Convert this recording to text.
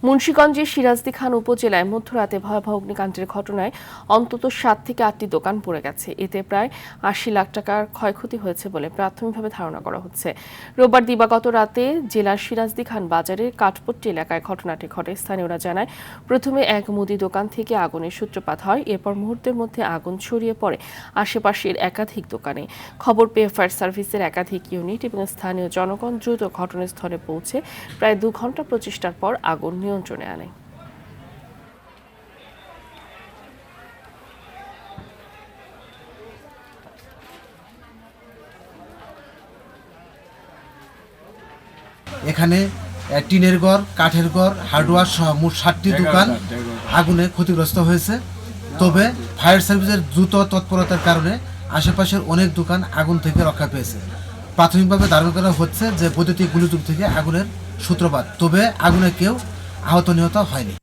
মুন্সিগঞ্জের সিরাজদি খান উপজেলায় মধ্যরাতে ভয়াবহ অগ্নিকাণ্ডের ঘটনায় অন্তত 7 থেকে 8টি দোকান পুড়ে গেছে। এতে প্রায় 80 লাখ টাকার ক্ষয়ক্ষতি হয়েছে বলে প্রাথমিকভাবে ধারণা করা হচ্ছে। রোববার দিবাগত রাতে জেলার সিরাজদি খান বাজারের কাঠপট্টি এলাকায় ঘটনাটি ঘটে। স্থানীয়রা জানায়, প্রথমে এক মুদি দোকান থেকে আগুনের সূত্রপাত হয়। এরপর মুহূর্তের মধ্যে আগুন ছড়িয়ে পড়ে আশেপাশের একাধিক দোকানে। খবর পেয়ে ফায়ার সার্ভিসের একাধিক ইউনিট এবং স্থানীয় জনগণ দ্রুত ঘটনাস্থলে পৌঁছে প্রায় 2 ঘন্টা প্রচেষ্টার পর আগুন নিয়ন্ত্রণে আনে। এখানে টিনের ঘর, কাঠের ঘর, হার্ডওয়্যার সহ মোট 7টি দোকান আগুনে ক্ষতিগ্রস্ত হয়েছে। তবে ফায়ার সার্ভিসের দ্রুত তৎপরতার কারণে আশেপাশের অনেক দোকান আগুন থেকে রক্ষা পেয়েছে। প্রাথমিকভাবে ধারণা করা হচ্ছে যে বৈদ্যুতিক গোলযোগ থেকে আগুনের সূত্রপাত। তবে আগুনে কেউ আহত নিহত হয়নি।